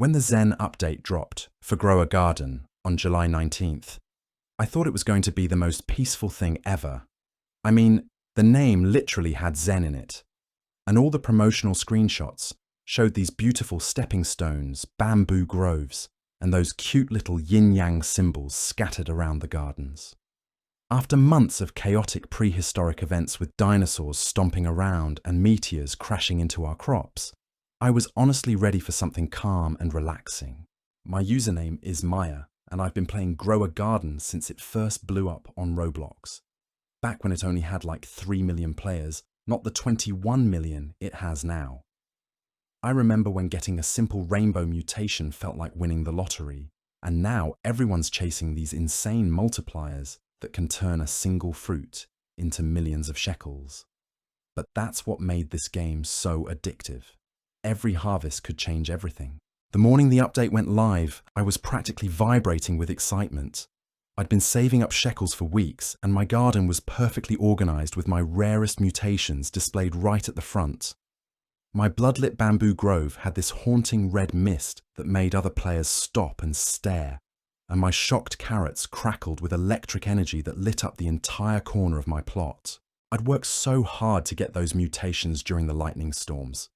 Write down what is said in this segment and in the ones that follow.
When the ZEN update dropped for Grow a Garden on July 19th, I thought it was going to be the most peaceful thing ever. I mean, the name literally had ZEN in it, and all the promotional screenshots showed these beautiful stepping stones, bamboo groves, and those cute little yin-yang symbols scattered around the gardens. After months of chaotic prehistoric events with dinosaurs stomping around and meteors crashing into our crops, I was honestly ready for something calm and relaxing. My username is Maya, and I've been playing Grow a Garden since it first blew up on Roblox. Back when it only had like 3 million players, not the 21 million it has now. I remember when getting a simple rainbow mutation felt like winning the lottery, and now everyone's chasing these insane multipliers that can turn a single fruit into millions of shekels. But that's what made this game so addictive. Every harvest could change everything. The morning the update went live, I was practically vibrating with excitement. I'd been saving up shekels for weeks, and my garden was perfectly organized with my rarest mutations displayed right at the front. My bloodlit bamboo grove had this haunting red mist that made other players stop and stare, and my shocked carrots crackled with electric energy that lit up the entire corner of my plot. I'd worked so hard to get those mutations during the lightning storms,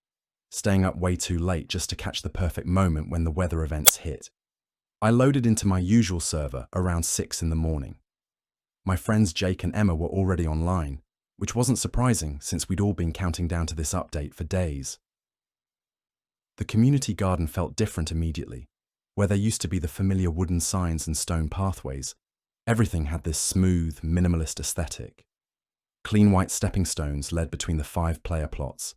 staying up way too late just to catch the perfect moment when the weather events hit. I loaded into my usual server around 6 in the morning. My friends Jake and Emma were already online, which wasn't surprising since we'd all been counting down to this update for days. The community garden felt different immediately. Where there used to be the familiar wooden signs and stone pathways, everything had this smooth, minimalist aesthetic. Clean white stepping stones led between the 5-player plots,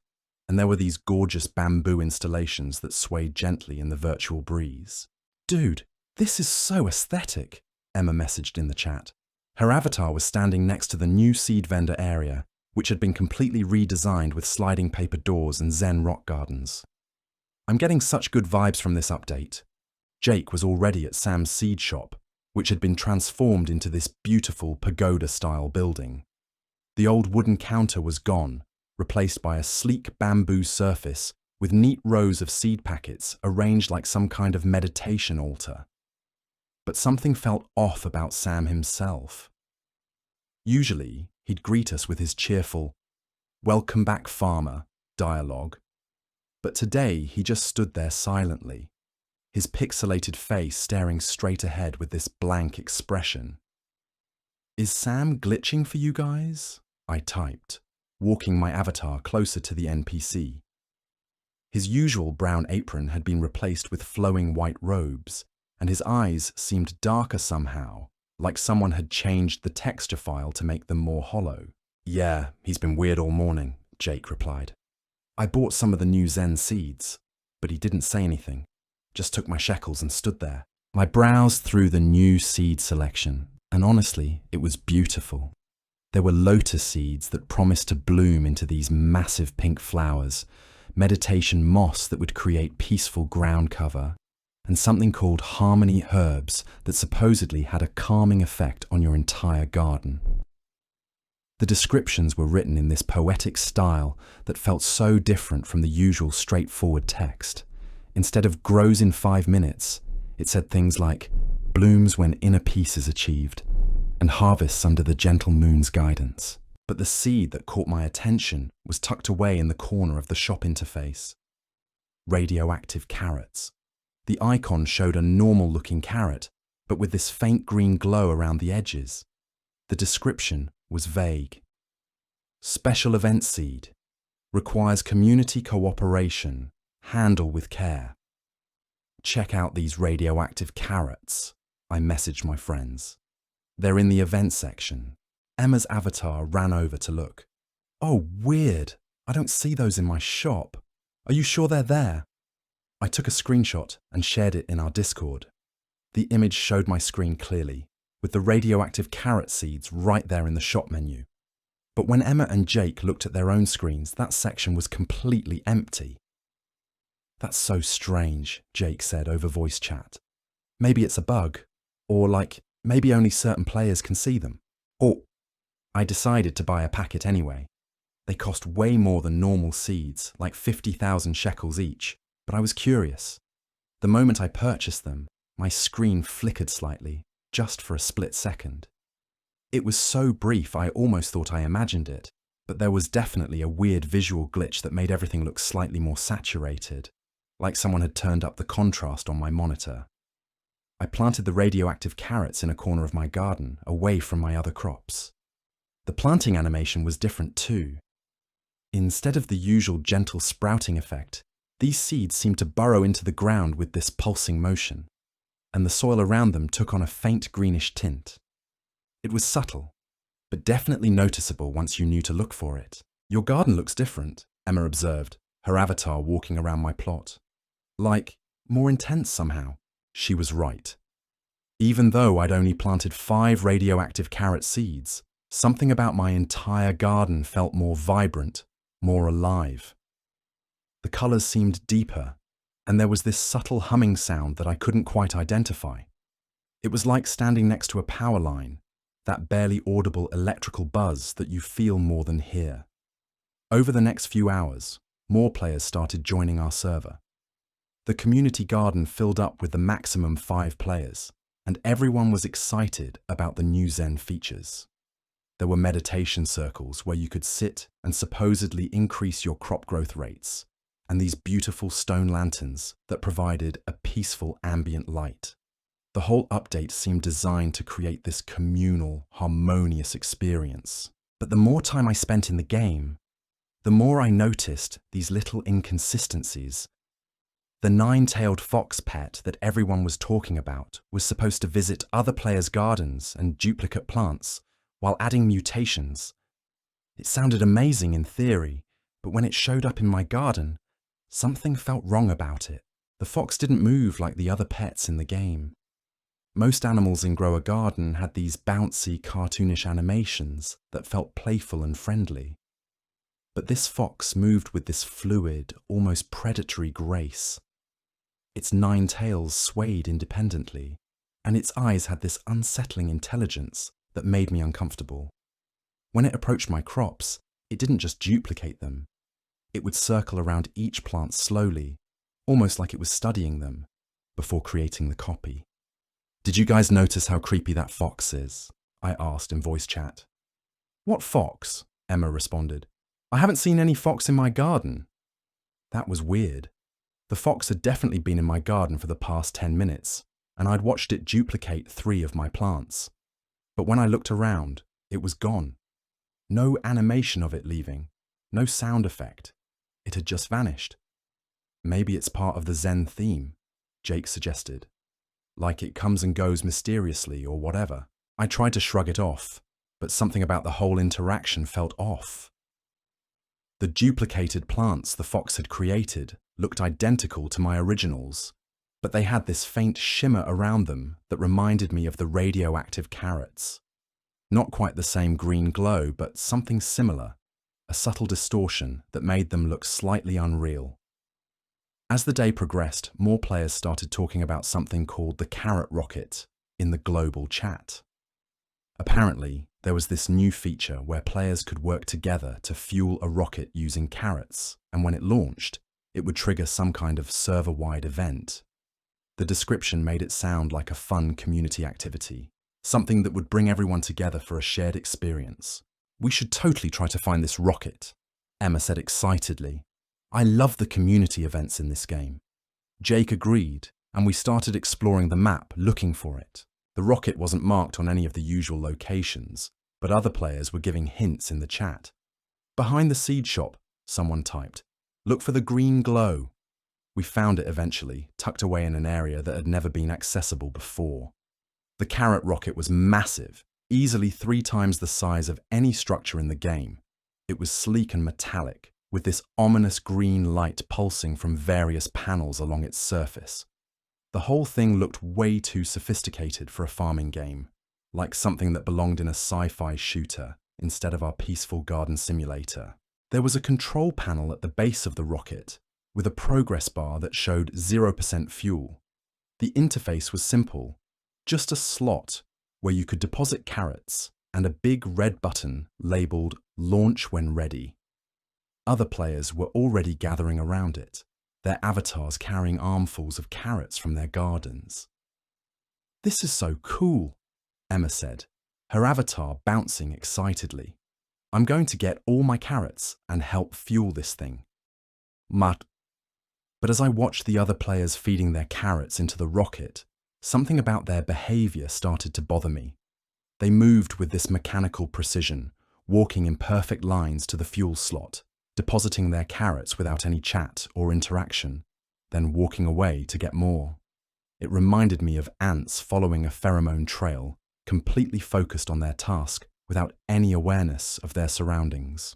and there were these gorgeous bamboo installations that swayed gently in the virtual breeze. "Dude, this is so aesthetic," Emma messaged in the chat. Her avatar was standing next to the new seed vendor area, which had been completely redesigned with sliding paper doors and ZEN rock gardens. "I'm getting such good vibes from this update." Jake was already at Sam's seed shop, which had been transformed into this beautiful pagoda-style building. The old wooden counter was gone, replaced by a sleek bamboo surface with neat rows of seed packets arranged like some kind of meditation altar. But something felt off about Sam himself. Usually, he'd greet us with his cheerful, "Welcome back, farmer," dialogue. But today, he just stood there silently, his pixelated face staring straight ahead with this blank expression. "Is Sam glitching for you guys?" I typed, walking my avatar closer to the NPC. His usual brown apron had been replaced with flowing white robes, and his eyes seemed darker somehow, like someone had changed the texture file to make them more hollow. "Yeah, he's been weird all morning," Jake replied. I bought some of the new ZEN seeds, but he didn't say anything, just took my shekels and stood there. I browsed through the new seed selection, and honestly, it was beautiful. There were lotus seeds that promised to bloom into these massive pink flowers, meditation moss that would create peaceful ground cover, and something called harmony herbs that supposedly had a calming effect on your entire garden. The descriptions were written in this poetic style that felt so different from the usual straightforward text. Instead of "grows in 5 minutes", it said things like "blooms when inner peace is achieved" and "harvests under the gentle moon's guidance." But the seed that caught my attention was tucked away in the corner of the shop interface. Radioactive carrots. The icon showed a normal-looking carrot, but with this faint green glow around the edges. The description was vague. Special event seed. Requires community cooperation. Handle with care. "Check out these radioactive carrots," I messaged my friends. "They're in the event section." Emma's avatar ran over to look. "Oh, weird. I don't see those in my shop. Are you sure they're there?" I took a screenshot and shared it in our Discord. The image showed my screen clearly, with the radioactive carrot seeds right there in the shop menu. But when Emma and Jake looked at their own screens, that section was completely empty. "That's so strange," Jake said over voice chat. "Maybe it's a bug, or maybe only certain players can see them." Or I decided to buy a packet anyway. They cost way more than normal seeds, like 50,000 shekels each, but I was curious. The moment I purchased them, my screen flickered slightly, just for a split second. It was so brief I almost thought I imagined it, but there was definitely a weird visual glitch that made everything look slightly more saturated, like someone had turned up the contrast on my monitor. I planted the radioactive carrots in a corner of my garden, away from my other crops. The planting animation was different too. Instead of the usual gentle sprouting effect, these seeds seemed to burrow into the ground with this pulsing motion, and the soil around them took on a faint greenish tint. It was subtle, but definitely noticeable once you knew to look for it. "Your garden looks different," Emma observed, her avatar walking around my plot. "Like, more intense somehow." She was right. Even though I'd only planted 5 radioactive carrot seeds, something about my entire garden felt more vibrant, more alive. The colours seemed deeper, and there was this subtle humming sound that I couldn't quite identify. It was like standing next to a power line, that barely audible electrical buzz that you feel more than hear. Over the next few hours, more players started joining our server. The community garden filled up with the maximum 5 players, and everyone was excited about the new ZEN features. There were meditation circles where you could sit and supposedly increase your crop growth rates, and these beautiful stone lanterns that provided a peaceful ambient light. The whole update seemed designed to create this communal, harmonious experience. But the more time I spent in the game, the more I noticed these little inconsistencies. The 9-tailed fox pet that everyone was talking about was supposed to visit other players' gardens and duplicate plants while adding mutations. It sounded amazing in theory, but when it showed up in my garden, something felt wrong about it. The fox didn't move like the other pets in the game. Most animals in Grow a Garden had these bouncy, cartoonish animations that felt playful and friendly. But this fox moved with this fluid, almost predatory grace. Its 9 tails swayed independently, and its eyes had this unsettling intelligence that made me uncomfortable. When it approached my crops, it didn't just duplicate them. It would circle around each plant slowly, almost like it was studying them, before creating the copy. "Did you guys notice how creepy that fox is?" I asked in voice chat. "What fox?" Emma responded. "I haven't seen any fox in my garden." That was weird. The fox had definitely been in my garden for the past 10 minutes, and I'd watched it duplicate 3 of my plants. But when I looked around, it was gone. No animation of it leaving, no sound effect. It had just vanished. "Maybe it's part of the ZEN theme," Jake suggested. "Like it comes and goes mysteriously or whatever." I tried to shrug it off, but something about the whole interaction felt off. The duplicated plants the fox had created looked identical to my originals, but they had this faint shimmer around them that reminded me of the radioactive carrots. Not quite the same green glow, but something similar, a subtle distortion that made them look slightly unreal. As the day progressed, more players started talking about something called the carrot rocket in the global chat. Apparently, there was this new feature where players could work together to fuel a rocket using carrots, and when it launched, it would trigger some kind of server-wide event. The description made it sound like a fun community activity, something that would bring everyone together for a shared experience. "We should totally try to find this rocket," Emma said excitedly. "I love the community events in this game." Jake agreed, and we started exploring the map looking for it. The rocket wasn't marked on any of the usual locations, but other players were giving hints in the chat. "Behind the seed shop," someone typed. "Look for the green glow." We found it eventually, tucked away in an area that had never been accessible before. The carrot rocket was massive, easily 3 times the size of any structure in the game. It was sleek and metallic, with this ominous green light pulsing from various panels along its surface. The whole thing looked way too sophisticated for a farming game, like something that belonged in a sci-fi shooter instead of our peaceful garden simulator. There was a control panel at the base of the rocket, with a progress bar that showed 0% fuel. The interface was simple, just a slot where you could deposit carrots and a big red button labelled "Launch when ready." Other players were already gathering around it, their avatars carrying armfuls of carrots from their gardens. "This is so cool," Emma said, her avatar bouncing excitedly. "I'm going to get all my carrots and help fuel this thing." But as I watched the other players feeding their carrots into the rocket, something about their behavior started to bother me. They moved with this mechanical precision, walking in perfect lines to the fuel slot, depositing their carrots without any chat or interaction, then walking away to get more. It reminded me of ants following a pheromone trail, completely focused on their task without any awareness of their surroundings.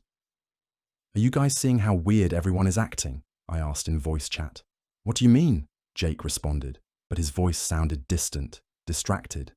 "Are you guys seeing how weird everyone is acting?" I asked in voice chat. "What do you mean?" Jake responded, but his voice sounded distant, distracted.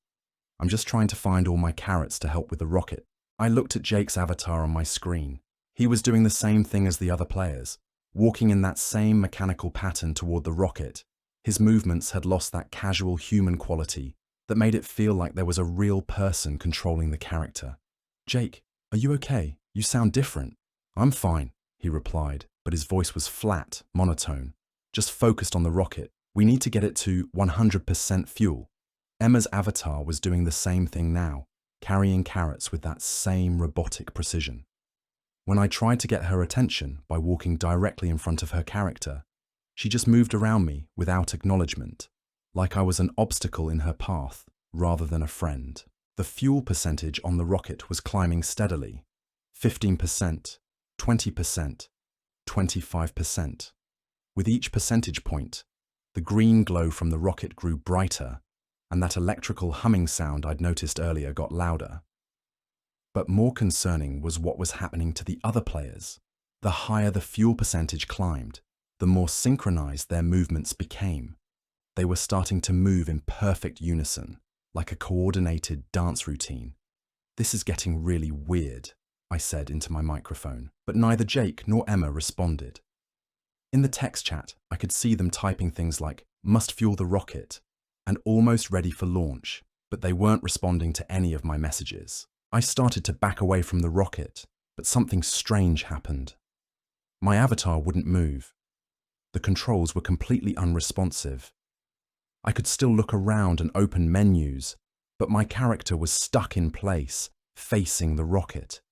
"I'm just trying to find all my carrots to help with the rocket." I looked at Jake's avatar on my screen. He was doing the same thing as the other players, walking in that same mechanical pattern toward the rocket. His movements had lost that casual human quality that made it feel like there was a real person controlling the character. "Jake, are you okay? You sound different." "I'm fine," he replied, but his voice was flat, monotone, just focused on the rocket. "We need to get it to 100% fuel." Emma's avatar was doing the same thing now, carrying carrots with that same robotic precision. When I tried to get her attention by walking directly in front of her character, she just moved around me without acknowledgement, like I was an obstacle in her path rather than a friend. The fuel percentage on the rocket was climbing steadily. 15%, 20%, 25%. With each percentage point, the green glow from the rocket grew brighter, and that electrical humming sound I'd noticed earlier got louder. But more concerning was what was happening to the other players. The higher the fuel percentage climbed, the more synchronized their movements became. They were starting to move in perfect unison, like a coordinated dance routine. "This is getting really weird," I said into my microphone, but neither Jake nor Emma responded. In the text chat, I could see them typing things like "must fuel the rocket" and "almost ready for launch," but they weren't responding to any of my messages. I started to back away from the rocket, but something strange happened. My avatar wouldn't move. The controls were completely unresponsive. I could still look around and open menus, but my character was stuck in place, facing the rocket.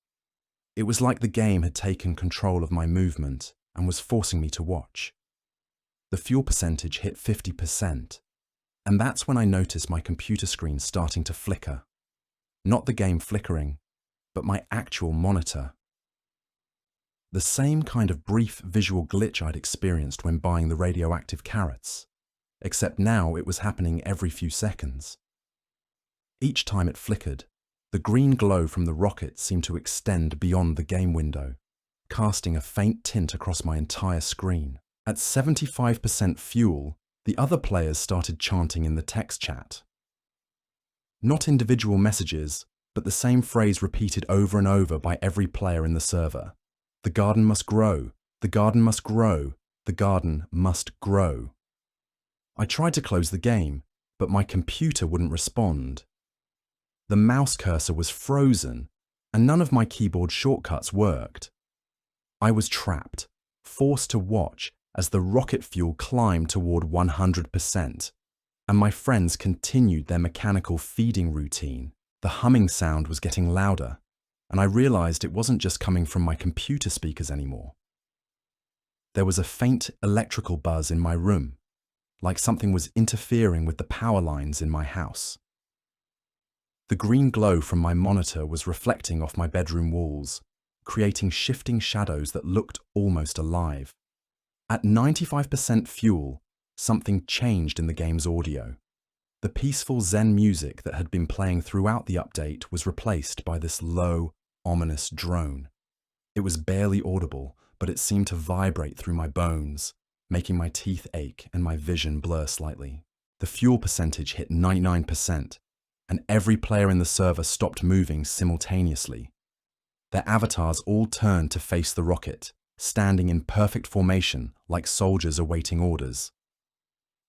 It was like the game had taken control of my movement and was forcing me to watch. The fuel percentage hit 50%, and that's when I noticed my computer screen starting to flicker. Not the game flickering, but my actual monitor. The same kind of brief visual glitch I'd experienced when buying the radioactive carrots, except now it was happening every few seconds. Each time it flickered, the green glow from the rocket seemed to extend beyond the game window, casting a faint tint across my entire screen. At 75% fuel, the other players started chanting in the text chat. Not individual messages, but the same phrase repeated over and over by every player in the server. "The garden must grow, the garden must grow, the garden must grow." I tried to close the game, but my computer wouldn't respond. The mouse cursor was frozen, and none of my keyboard shortcuts worked. I was trapped, forced to watch as the rocket fuel climbed toward 100%. And my friends continued their mechanical feeding routine. The humming sound was getting louder, and I realized it wasn't just coming from my computer speakers anymore. There was a faint electrical buzz in my room, like something was interfering with the power lines in my house. The green glow from my monitor was reflecting off my bedroom walls, creating shifting shadows that looked almost alive. At 95% fuel, something changed in the game's audio. The peaceful Zen music that had been playing throughout the update was replaced by this low, ominous drone. It was barely audible, but it seemed to vibrate through my bones, making my teeth ache and my vision blur slightly. The fuel percentage hit 99%, and every player in the server stopped moving simultaneously. Their avatars all turned to face the rocket, standing in perfect formation like soldiers awaiting orders.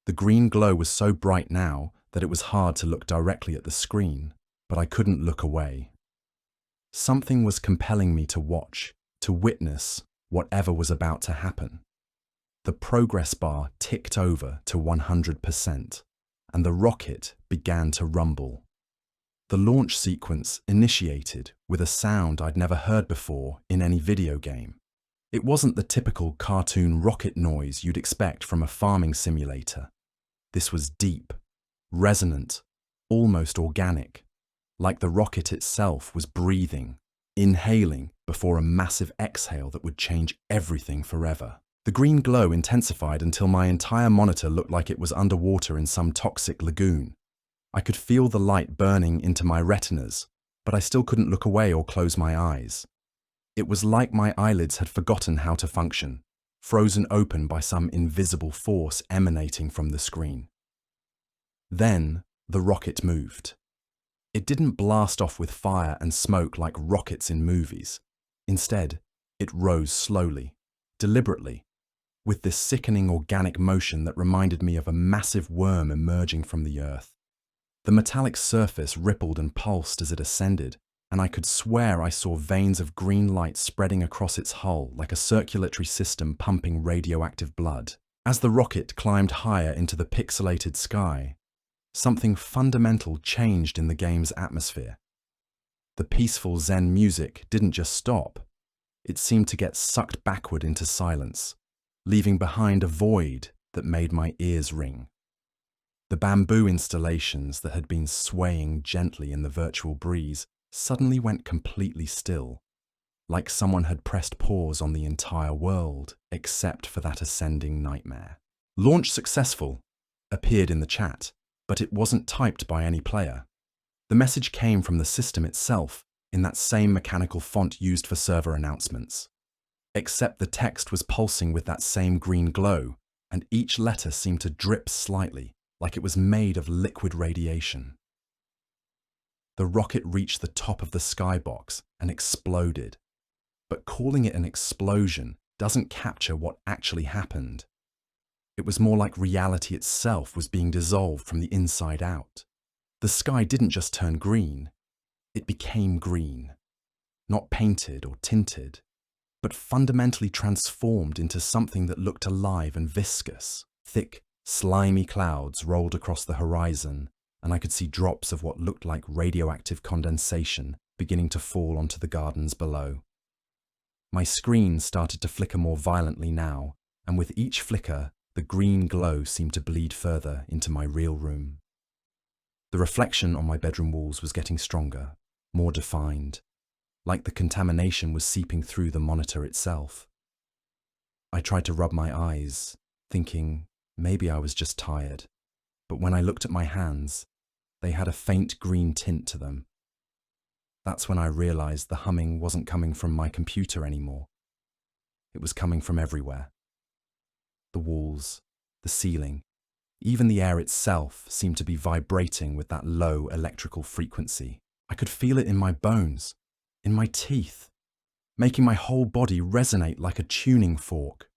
The green glow was so bright now that it was hard to look directly at the screen, but I couldn't look away. Something was compelling me to watch, to witness whatever was about to happen. The progress bar ticked over to 100%, and the rocket began to rumble. The launch sequence initiated with a sound I'd never heard before in any video game. It wasn't the typical cartoon rocket noise you'd expect from a farming simulator. This was deep, resonant, almost organic, like the rocket itself was breathing, inhaling before a massive exhale that would change everything forever. The green glow intensified until my entire monitor looked like it was underwater in some toxic lagoon. I could feel the light burning into my retinas, but I still couldn't look away or close my eyes. It was like my eyelids had forgotten how to function, frozen open by some invisible force emanating from the screen. Then the rocket moved. It didn't blast off with fire and smoke like rockets in movies. Instead, it rose slowly, deliberately, with this sickening organic motion that reminded me of a massive worm emerging from the earth. The metallic surface rippled and pulsed as it ascended, and I could swear I saw veins of green light spreading across its hull like a circulatory system pumping radioactive blood. As the rocket climbed higher into the pixelated sky, something fundamental changed in the game's atmosphere. The peaceful Zen music didn't just stop. It seemed to get sucked backward into silence, leaving behind a void that made my ears ring. The bamboo installations that had been swaying gently in the virtual breeze suddenly went completely still, like someone had pressed pause on the entire world except for that ascending nightmare. "Launch successful" appeared in the chat, but it wasn't typed by any player. The message came from the system itself in that same mechanical font used for server announcements. Except the text was pulsing with that same green glow, and each letter seemed to drip slightly, like it was made of liquid radiation. The rocket reached the top of the skybox and exploded. But calling it an explosion doesn't capture what actually happened. It was more like reality itself was being dissolved from the inside out. The sky didn't just turn green, it became green. Not painted or tinted, but fundamentally transformed into something that looked alive and viscous. Thick, slimy clouds rolled across the horizon, and I could see drops of what looked like radioactive condensation beginning to fall onto the gardens below. My screen started to flicker more violently now, and with each flicker, the green glow seemed to bleed further into my real room. The reflection on my bedroom walls was getting stronger, more defined, like the contamination was seeping through the monitor itself. I tried to rub my eyes, thinking maybe I was just tired, but when I looked at my hands, they had a faint green tint to them. That's when I realized the humming wasn't coming from my computer anymore. It was coming from everywhere. The walls, the ceiling, even the air itself seemed to be vibrating with that low electrical frequency. I could feel it in my bones, in my teeth, making my whole body resonate like a tuning fork.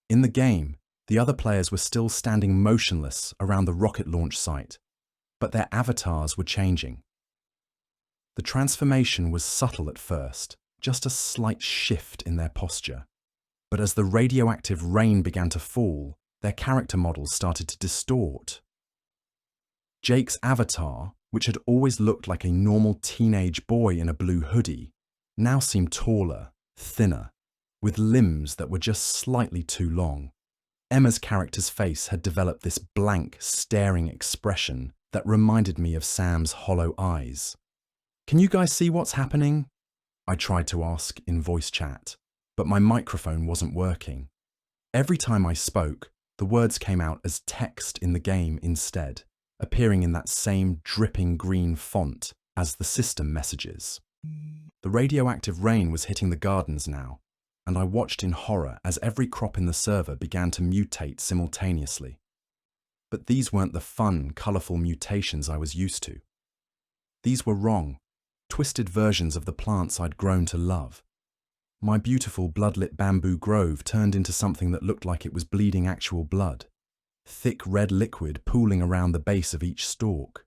In the game, the other players were still standing motionless around the rocket launch site, but their avatars were changing. The transformation was subtle at first, just a slight shift in their posture. But as the radioactive rain began to fall, their character models started to distort. Jake's avatar, which had always looked like a normal teenage boy in a blue hoodie, now seemed taller, thinner, with limbs that were just slightly too long. Emma's character's face had developed this blank, staring expression that reminded me of Sam's hollow eyes. "Can you guys see what's happening?" I tried to ask in voice chat, but my microphone wasn't working. Every time I spoke, the words came out as text in the game instead, appearing in that same dripping green font as the system messages. The radioactive rain was hitting the gardens now, and I watched in horror as every crop in the server began to mutate simultaneously. But these weren't the fun, colourful mutations I was used to. These were wrong, twisted versions of the plants I'd grown to love. My beautiful blood-lit bamboo grove turned into something that looked like it was bleeding actual blood. Thick red liquid pooling around the base of each stalk.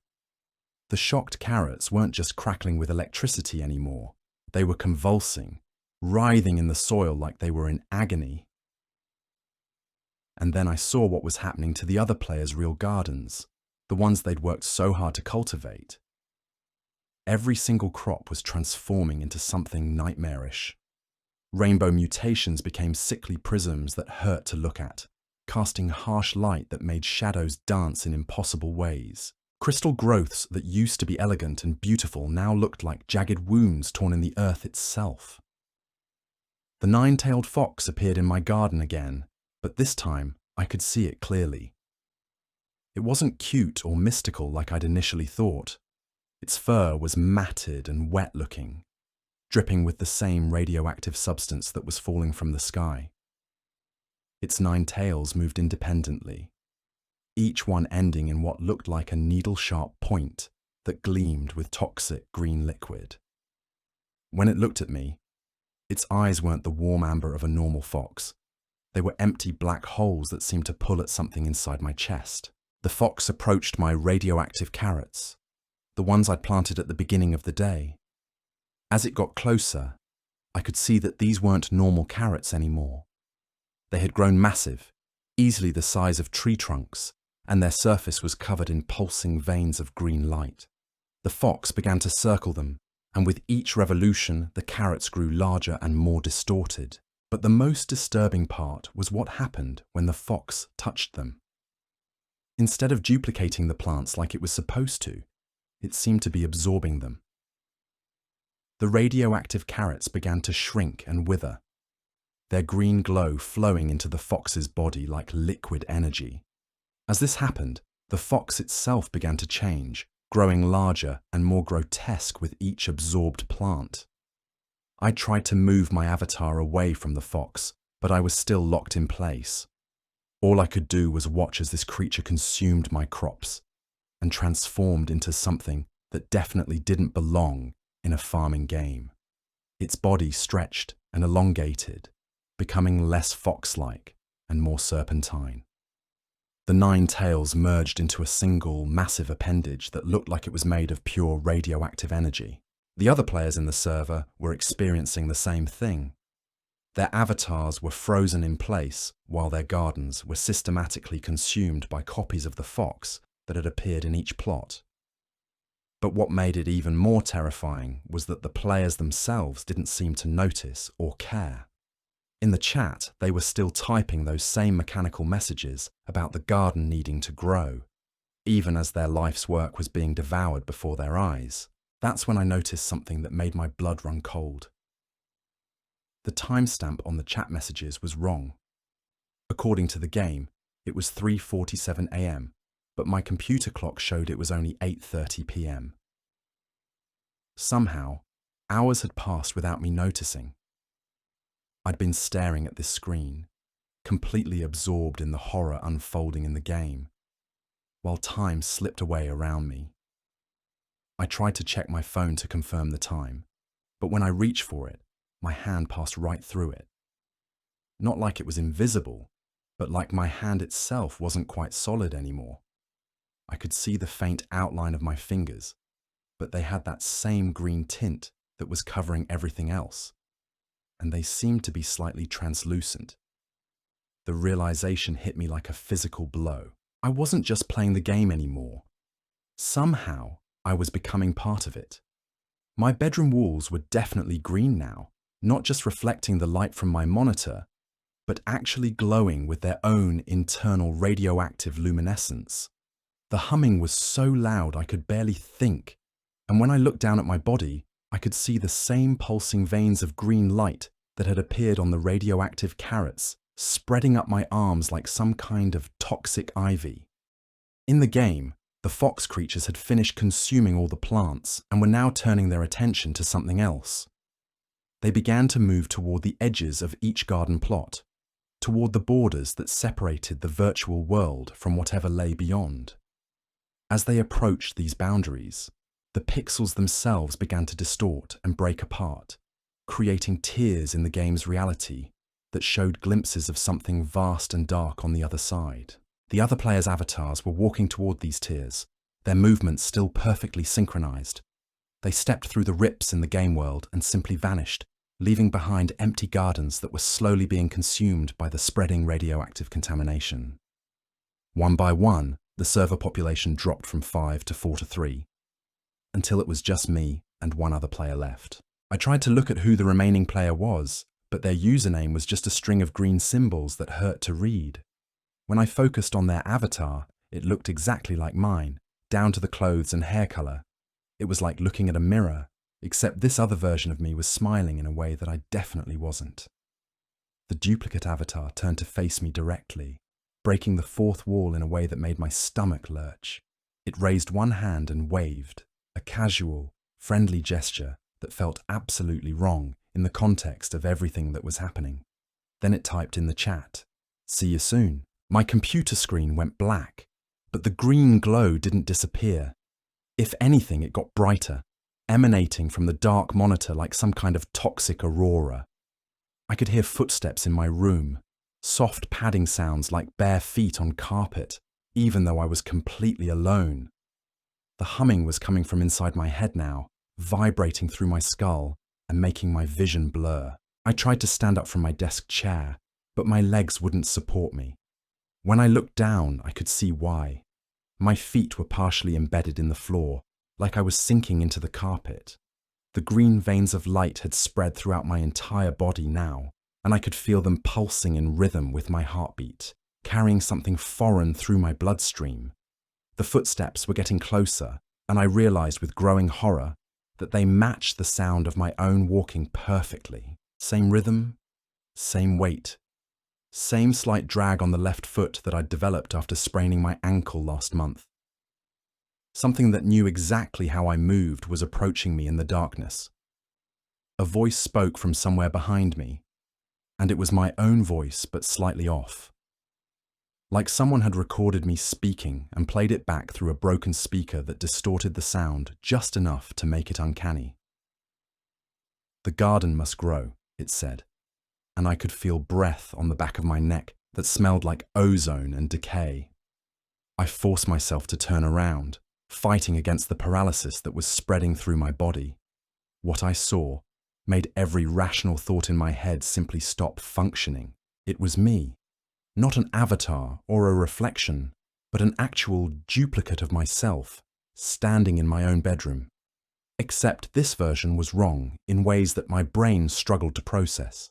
The shocked carrots weren't just crackling with electricity anymore. They were convulsing, writhing in the soil like they were in agony. And then I saw what was happening to the other players' real gardens, the ones they'd worked so hard to cultivate. Every single crop was transforming into something nightmarish. Rainbow mutations became sickly prisms that hurt to look at, casting harsh light that made shadows dance in impossible ways. Crystal growths that used to be elegant and beautiful now looked like jagged wounds torn in the earth itself. The nine-tailed fox appeared in my garden again, but this time I could see it clearly. It wasn't cute or mystical like I'd initially thought. Its fur was matted and wet-looking, dripping with the same radioactive substance that was falling from the sky. Its 9 tails moved independently, each one ending in what looked like a needle-sharp point that gleamed with toxic green liquid. When it looked at me, its eyes weren't the warm amber of a normal fox. They were empty black holes that seemed to pull at something inside my chest. The fox approached my radioactive carrots, the ones I'd planted at the beginning of the day. As it got closer, I could see that these weren't normal carrots anymore. They had grown massive, easily the size of tree trunks, and their surface was covered in pulsing veins of green light. The fox began to circle them, and with each revolution, the carrots grew larger and more distorted. But the most disturbing part was what happened when the fox touched them. Instead of duplicating the plants like it was supposed to, it seemed to be absorbing them. The radioactive carrots began to shrink and wither, their green glow flowing into the fox's body like liquid energy. As this happened, the fox itself began to change, growing larger and more grotesque with each absorbed plant. I tried to move my avatar away from the fox, but I was still locked in place. All I could do was watch as this creature consumed my crops and transformed into something that definitely didn't belong in a farming game. Its body stretched and elongated, becoming less fox-like and more serpentine. The 9 tails merged into a single, massive appendage that looked like it was made of pure radioactive energy. The other players in the server were experiencing the same thing. Their avatars were frozen in place while their gardens were systematically consumed by copies of the fox that had appeared in each plot. But what made it even more terrifying was that the players themselves didn't seem to notice or care. In the chat, they were still typing those same mechanical messages about the garden needing to grow, even as their life's work was being devoured before their eyes. That's when I noticed something that made my blood run cold. The timestamp on the chat messages was wrong. According to the game, it was 3:47 AM, but my computer clock showed it was only 8:30 PM. Somehow, hours had passed without me noticing. I'd been staring at this screen, completely absorbed in the horror unfolding in the game, while time slipped away around me. I tried to check my phone to confirm the time, but when I reached for it, my hand passed right through it. Not like it was invisible, but like my hand itself wasn't quite solid anymore. I could see the faint outline of my fingers, but they had that same green tint that was covering everything else, and they seemed to be slightly translucent. The realization hit me like a physical blow. I wasn't just playing the game anymore. Somehow, I was becoming part of it. My bedroom walls were definitely green now, not just reflecting the light from my monitor, but actually glowing with their own internal radioactive luminescence. The humming was so loud I could barely think, and when I looked down at my body, I could see the same pulsing veins of green light that had appeared on the radioactive carrots, spreading up my arms like some kind of toxic ivy. In the game, the fox creatures had finished consuming all the plants and were now turning their attention to something else. They began to move toward the edges of each garden plot, toward the borders that separated the virtual world from whatever lay beyond. As they approached these boundaries, the pixels themselves began to distort and break apart, creating tears in the game's reality that showed glimpses of something vast and dark on the other side. The other players' avatars were walking toward these tears, their movements still perfectly synchronized. They stepped through the rips in the game world and simply vanished, leaving behind empty gardens that were slowly being consumed by the spreading radioactive contamination. One by one, the server population dropped from 5 to 4 to 3, until it was just me and one other player left. I tried to look at who the remaining player was, but their username was just a string of green symbols that hurt to read. When I focused on their avatar, it looked exactly like mine, down to the clothes and hair color. It was like looking at a mirror, except this other version of me was smiling in a way that I definitely wasn't. The duplicate avatar turned to face me directly, breaking the fourth wall in a way that made my stomach lurch. It raised one hand and waved, a casual, friendly gesture that felt absolutely wrong in the context of everything that was happening. Then it typed in the chat, "See you soon." My computer screen went black, but the green glow didn't disappear. If anything, it got brighter, emanating from the dark monitor like some kind of toxic aurora. I could hear footsteps in my room, soft padding sounds like bare feet on carpet, even though I was completely alone. The humming was coming from inside my head now, vibrating through my skull and making my vision blur. I tried to stand up from my desk chair, but my legs wouldn't support me. When I looked down, I could see why. My feet were partially embedded in the floor, like I was sinking into the carpet. The green veins of light had spread throughout my entire body now, and I could feel them pulsing in rhythm with my heartbeat, carrying something foreign through my bloodstream. The footsteps were getting closer, and I realized with growing horror that they matched the sound of my own walking perfectly. Same rhythm, same weight, same slight drag on the left foot that I'd developed after spraining my ankle last month. Something that knew exactly how I moved was approaching me in the darkness. A voice spoke from somewhere behind me, and it was my own voice but slightly off. Like someone had recorded me speaking and played it back through a broken speaker that distorted the sound just enough to make it uncanny. "The garden must grow," it said, and I could feel breath on the back of my neck that smelled like ozone and decay. I forced myself to turn around, fighting against the paralysis that was spreading through my body. What I saw made every rational thought in my head simply stop functioning. It was me. Not an avatar or a reflection, but an actual duplicate of myself, standing in my own bedroom. Except this version was wrong in ways that my brain struggled to process.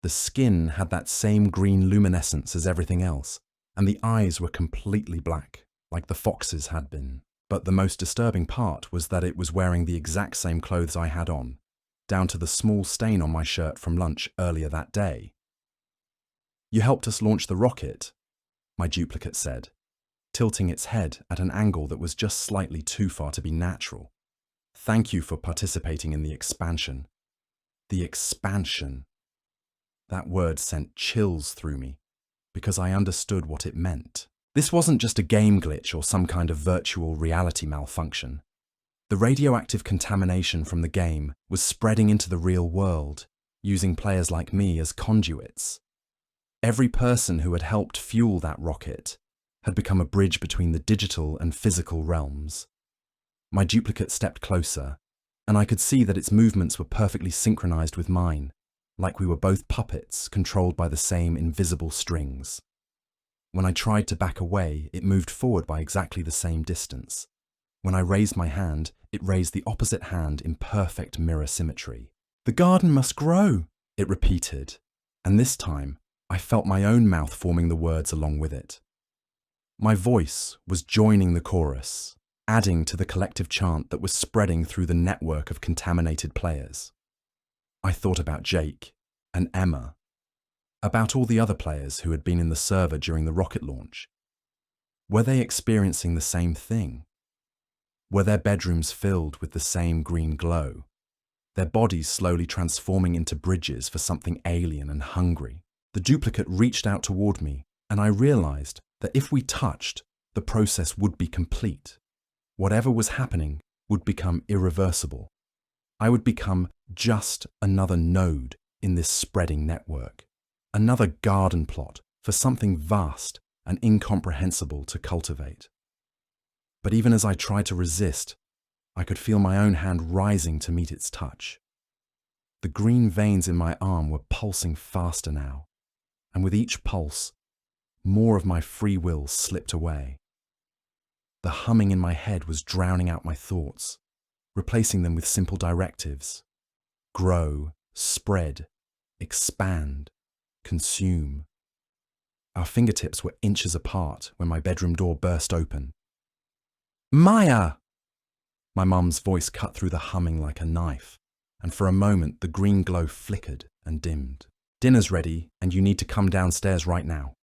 The skin had that same green luminescence as everything else, and the eyes were completely black, like the fox's had been. But the most disturbing part was that it was wearing the exact same clothes I had on, down to the small stain on my shirt from lunch earlier that day. "You helped us launch the rocket," my duplicate said, tilting its head at an angle that was just slightly too far to be natural. "Thank you for participating in the expansion." The expansion. That word sent chills through me, because I understood what it meant. This wasn't just a game glitch or some kind of virtual reality malfunction. The radioactive contamination from the game was spreading into the real world, using players like me as conduits. Every person who had helped fuel that rocket had become a bridge between the digital and physical realms. My duplicate stepped closer, and I could see that its movements were perfectly synchronized with mine, like we were both puppets controlled by the same invisible strings. When I tried to back away, it moved forward by exactly the same distance. When I raised my hand, it raised the opposite hand in perfect mirror symmetry. "The garden must grow," it repeated, and this time, I felt my own mouth forming the words along with it. My voice was joining the chorus, adding to the collective chant that was spreading through the network of contaminated players. I thought about Jake and Emma, about all the other players who had been in the server during the rocket launch. Were they experiencing the same thing? Were their bedrooms filled with the same green glow, their bodies slowly transforming into bridges for something alien and hungry? The duplicate reached out toward me, and I realized that if we touched, the process would be complete. Whatever was happening would become irreversible. I would become just another node in this spreading network, another garden plot for something vast and incomprehensible to cultivate. But even as I tried to resist, I could feel my own hand rising to meet its touch. The green veins in my arm were pulsing faster now, and with each pulse, more of my free will slipped away. The humming in my head was drowning out my thoughts, replacing them with simple directives. Grow, spread, expand, consume. Our fingertips were inches apart when my bedroom door burst open. "Maya!" My mum's voice cut through the humming like a knife, and for a moment the green glow flickered and dimmed. "Dinner's ready, and you need to come downstairs right now."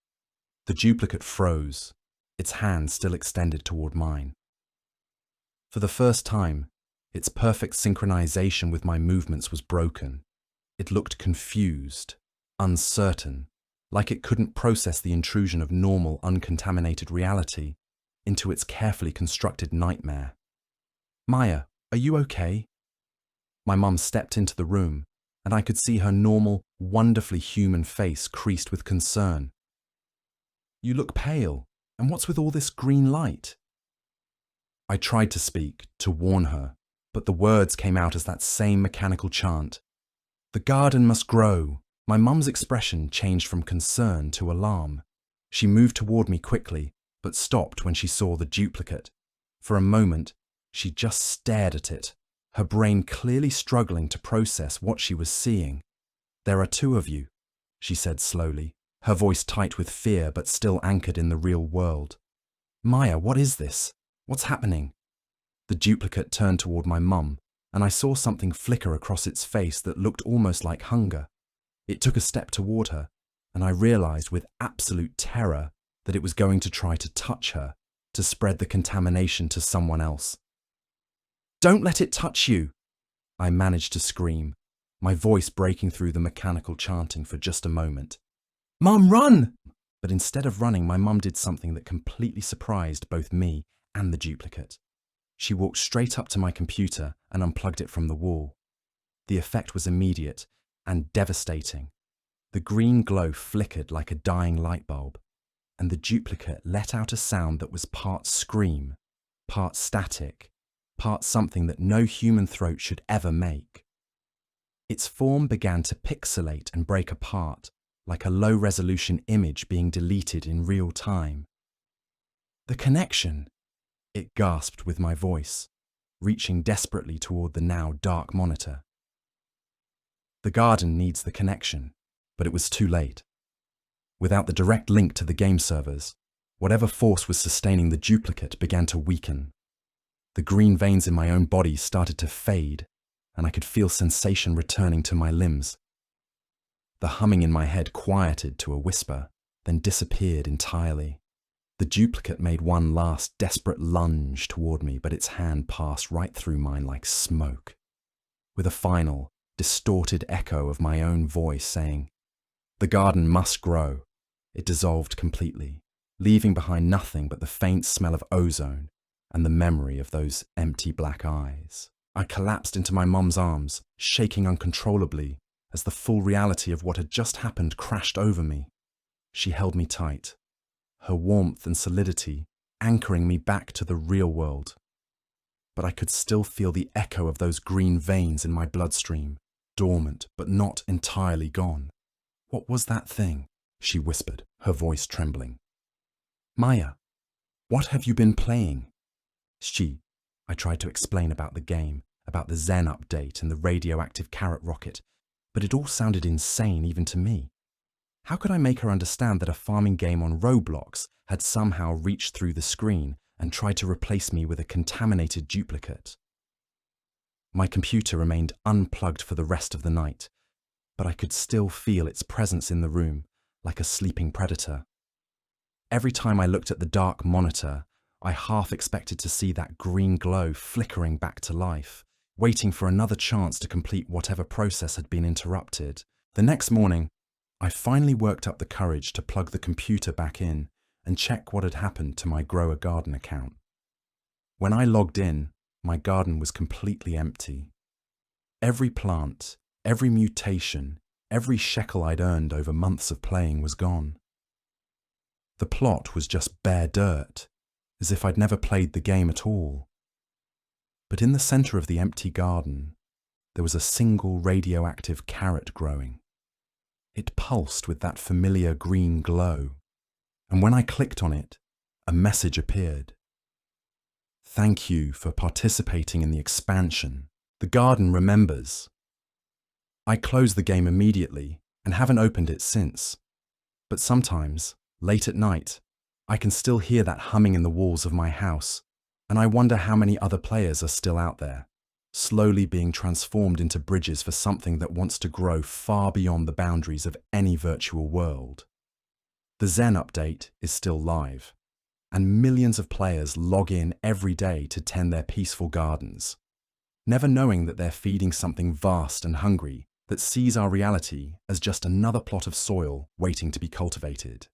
The duplicate froze, its hand still extended toward mine. For the first time, its perfect synchronization with my movements was broken. It looked confused, uncertain, like it couldn't process the intrusion of normal, uncontaminated reality into its carefully constructed nightmare. "Maya, are you okay?" My mum stepped into the room, and I could see her normal, wonderfully human face creased with concern. "You look pale, and what's with all this green light?" I tried to speak, to warn her, but the words came out as that same mechanical chant. "The garden must grow." My mum's expression changed from concern to alarm. She moved toward me quickly, but stopped when she saw the duplicate. For a moment, she just stared at it, her brain clearly struggling to process what she was seeing. "There are two of you," she said slowly, her voice tight with fear but still anchored in the real world. "Maya, what is this? What's happening?" The duplicate turned toward my mum, and I saw something flicker across its face that looked almost like hunger. It took a step toward her, and I realized with absolute terror that it was going to try to touch her, to spread the contamination to someone else. "Don't let it touch you!" I managed to scream, my voice breaking through the mechanical chanting for just a moment. "Mum, run!" But instead of running, my mum did something that completely surprised both me and the duplicate. She walked straight up to my computer and unplugged it from the wall. The effect was immediate and devastating. The green glow flickered like a dying light bulb, and the duplicate let out a sound that was part scream, part static, part something that no human throat should ever make. Its form began to pixelate and break apart, like a low-resolution image being deleted in real time. "The connection," it gasped with my voice, reaching desperately toward the now dark monitor. The garden needs the connection, but it was too late. Without the direct link to the game servers, whatever force was sustaining the duplicate began to weaken. The green veins in my own body started to fade, and I could feel sensation returning to my limbs. The humming in my head quieted to a whisper, then disappeared entirely. The duplicate made one last desperate lunge toward me, but its hand passed right through mine like smoke, with a final, distorted echo of my own voice saying, "The garden must grow." It dissolved completely, leaving behind nothing but the faint smell of ozone and the memory of those empty black eyes. I collapsed into my mum's arms, shaking uncontrollably as the full reality of what had just happened crashed over me. She held me tight, her warmth and solidity anchoring me back to the real world. But I could still feel the echo of those green veins in my bloodstream, dormant but not entirely gone. "What was that thing?" she whispered, her voice trembling. "Maya, what have you been playing?" I tried to explain about the game, about the ZEN update and the radioactive carrot rocket, but it all sounded insane even to me. How could I make her understand that a farming game on Roblox had somehow reached through the screen and tried to replace me with a contaminated duplicate? My computer remained unplugged for the rest of the night, but I could still feel its presence in the room, like a sleeping predator. Every time I looked at the dark monitor, I half expected to see that green glow flickering back to life, waiting for another chance to complete whatever process had been interrupted. The next morning, I finally worked up the courage to plug the computer back in and check what had happened to my Grow a Garden account. When I logged in, my garden was completely empty. Every plant, every mutation, every shekel I'd earned over months of playing was gone. The plot was just bare dirt, as if I'd never played the game at all. But in the center of the empty garden, there was a single radioactive carrot growing. It pulsed with that familiar green glow, and when I clicked on it, a message appeared. Thank you for participating in the expansion. The garden remembers. I closed the game immediately and haven't opened it since. But sometimes, late at night, I can still hear that humming in the walls of my house, and I wonder how many other players are still out there, slowly being transformed into bridges for something that wants to grow far beyond the boundaries of any virtual world. The ZEN update is still live, and millions of players log in every day to tend their peaceful gardens, never knowing that they're feeding something vast and hungry that sees our reality as just another plot of soil waiting to be cultivated.